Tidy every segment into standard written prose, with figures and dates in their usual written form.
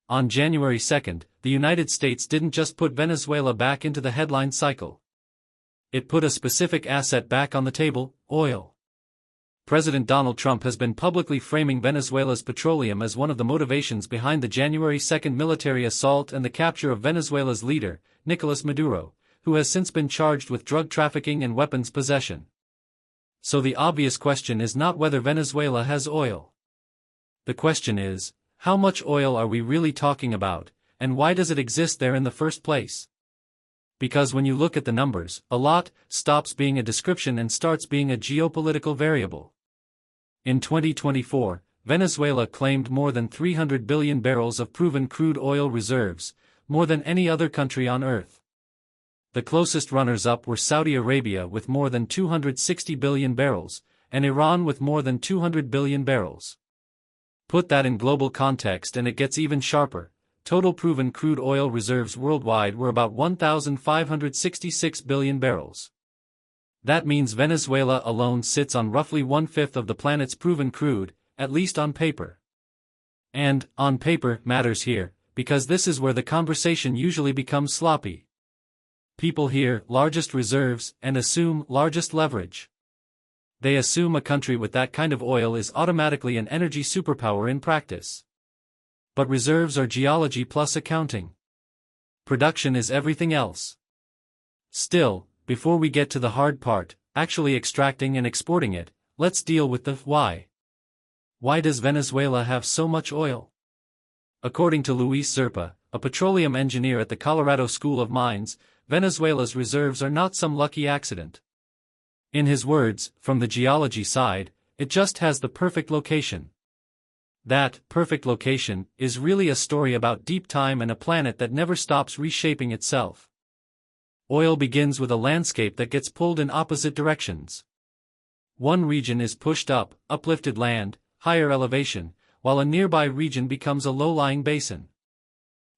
On January 2, the United States didn't just put Venezuela back into the headline cycle. It put a specific asset back on the table: oil. President Donald Trump has been publicly framing Venezuela's petroleum as one of the motivations behind the January 2 military assault and the capture of Venezuela's leader, Nicolas Maduro, who has since been charged with drug trafficking and weapons possession. So the obvious question is not whether Venezuela has oil. The question is, how much oil are we really talking about, and why does it exist there in the first place? Because when you look at the numbers, a lot stops being a description and starts being a geopolitical variable. In 2024, Venezuela claimed more than 300 billion barrels of proven crude oil reserves, more than any other country on Earth. The closest runners-up were Saudi Arabia with more than 260 billion barrels, and Iran with more than 200 billion barrels. Put that in global context and it gets even sharper. Total proven crude oil reserves worldwide were about 1,566 billion barrels. That means Venezuela alone sits on roughly one-fifth of the planet's proven crude, at least on paper. And, on paper, matters here, because this is where the conversation usually becomes sloppy. People hear largest reserves and assume largest leverage. They assume a country with that kind of oil is automatically an energy superpower in practice. But reserves are geology plus accounting. Production is everything else. Still, before we get to the hard part, actually extracting and exporting it, let's deal with the why. Why does Venezuela have so much oil? According to Luis Zerpa, a petroleum engineer at the Colorado School of Mines, Venezuela's reserves are not some lucky accident. In his words, from the geology side, it just has the perfect location. That perfect location is really a story about deep time and a planet that never stops reshaping itself. Oil begins with a landscape that gets pulled in opposite directions. One region is pushed up, uplifted land, higher elevation, while a nearby region becomes a low-lying basin.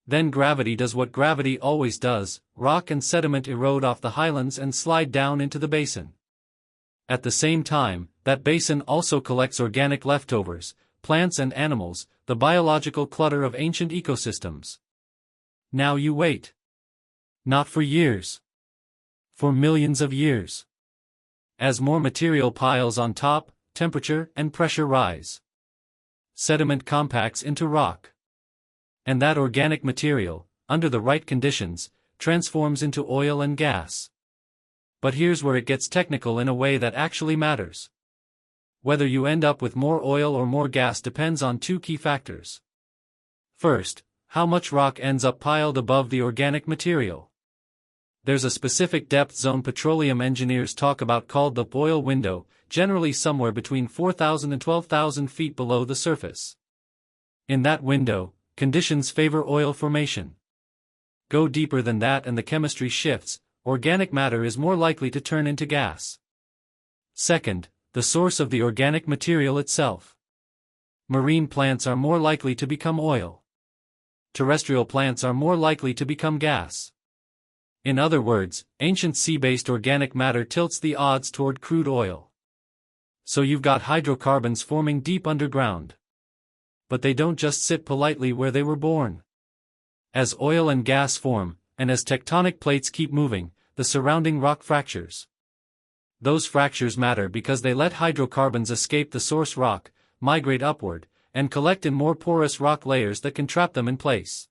Then gravity does what gravity always does: rock and sediment erode off the highlands and slide down into the basin. At the same time, that basin also collects organic leftovers, plants and animals, the biological clutter of ancient ecosystems. Now you wait. Not for years. For millions of years. As more material piles on top, temperature and pressure rise. Sediment compacts into rock. And that organic material, under the right conditions, transforms into oil and gas. But here's where it gets technical in a way that actually matters. Whether you end up with more oil or more gas depends on two key factors. First, how much rock ends up piled above the organic material. There's a specific depth zone petroleum engineers talk about called the oil window, generally somewhere between 4,000 and 12,000 feet below the surface. In that window, conditions favor oil formation. Go deeper than that and the chemistry shifts. Organic matter is more likely to turn into gas. Second, the source of the organic material itself. Marine plants are more likely to become oil. Terrestrial plants are more likely to become gas. In other words, ancient sea-based organic matter tilts the odds toward crude oil. So you've got hydrocarbons forming deep underground. But they don't just sit politely where they were born. As oil and gas form, and as tectonic plates keep moving, the surrounding rock fractures. Those fractures matter because they let hydrocarbons escape the source rock, migrate upward, and collect in more porous rock layers that can trap them in place.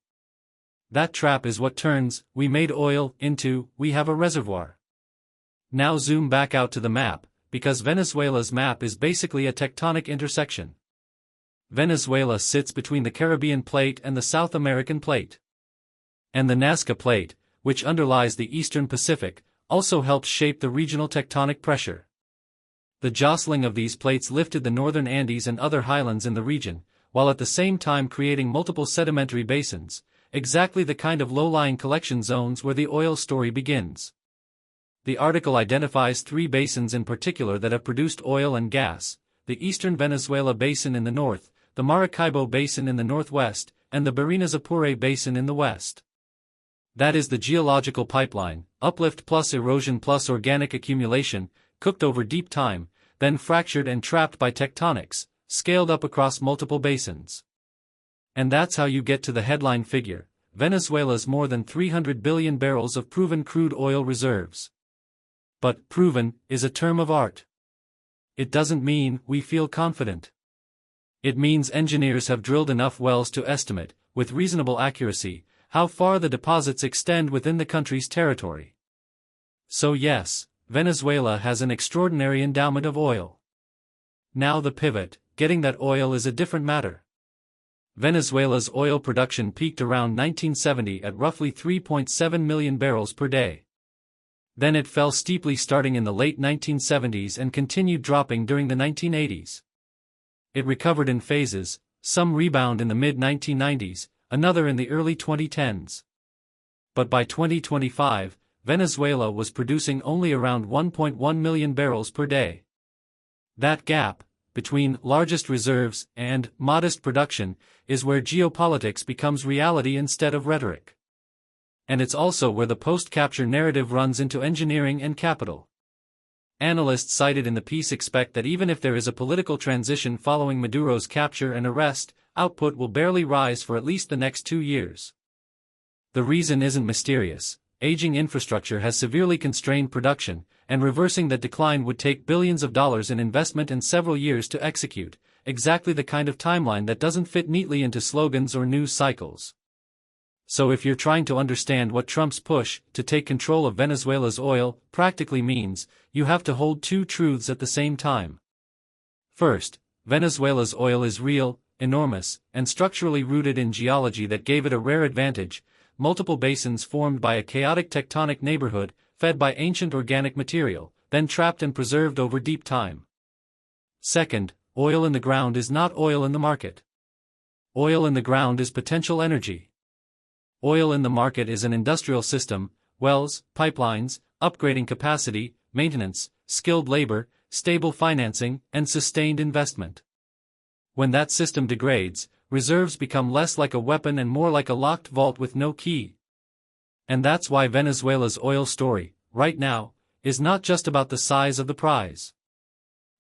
That trap is what turns "we made oil" into "we have a reservoir." Now zoom back out to the map, because Venezuela's map is basically a tectonic intersection. Venezuela sits between the Caribbean plate and the South American plate. And the Nazca plate, which underlies the Eastern Pacific, also helps shape the regional tectonic pressure. The jostling of these plates lifted the northern Andes and other highlands in the region, while at the same time creating multiple sedimentary basins, exactly the kind of low-lying collection zones where the oil story begins. The article identifies three basins in particular that have produced oil and gas: the eastern Venezuela basin in the north, the Maracaibo basin in the northwest, and the Barinas Apure basin in the west. That is the geological pipeline: uplift plus erosion plus organic accumulation, cooked over deep time, then fractured and trapped by tectonics, scaled up across multiple basins. And that's how you get to the headline figure: Venezuela's more than 300 billion barrels of proven crude oil reserves. But proven is a term of art. It doesn't mean we feel confident. It means engineers have drilled enough wells to estimate, with reasonable accuracy, how far the deposits extend within the country's territory. So yes, Venezuela has an extraordinary endowment of oil. Now the pivot: getting that oil is a different matter. Venezuela's oil production peaked around 1970 at roughly 3.7 million barrels per day. Then it fell steeply starting in the late 1970s and continued dropping during the 1980s. It recovered in phases, some rebound in the mid-1990s, another in the early 2010s. But by 2025, Venezuela was producing only around 1.1 million barrels per day. That gap, between largest reserves and modest production, is where geopolitics becomes reality instead of rhetoric. And it's also where the post-capture narrative runs into engineering and capital. Analysts cited in the piece expect that even if there is a political transition following Maduro's capture and arrest, output will barely rise for at least the next 2 years. The reason isn't mysterious: aging infrastructure has severely constrained production, and reversing that decline would take billions of dollars in investment and several years to execute, exactly the kind of timeline that doesn't fit neatly into slogans or news cycles. So if you're trying to understand what Trump's push to take control of Venezuela's oil practically means, you have to hold two truths at the same time. First, Venezuela's oil is real, enormous, and structurally rooted in geology that gave it a rare advantage: multiple basins formed by a chaotic tectonic neighborhood, fed by ancient organic material, then trapped and preserved over deep time. Second, oil in the ground is not oil in the market. Oil in the ground is potential energy. Oil in the market is an industrial system: wells, pipelines, upgrading capacity, maintenance, skilled labor, stable financing, and sustained investment. When that system degrades, reserves become less like a weapon and more like a locked vault with no key. And that's why Venezuela's oil story, right now, is not just about the size of the prize.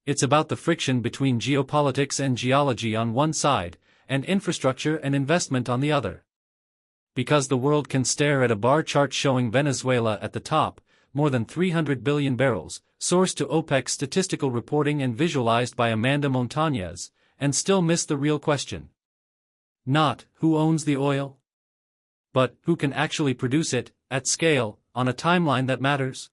It's about the friction between geopolitics and geology on one side, and infrastructure and investment on the other. Because the world can stare at a bar chart showing Venezuela at the top, more than 300 billion barrels, sourced to OPEC's statistical reporting and visualized by Amanda Montañez, and still miss the real question. Not who owns the oil, but who can actually produce it, at scale, on a timeline that matters.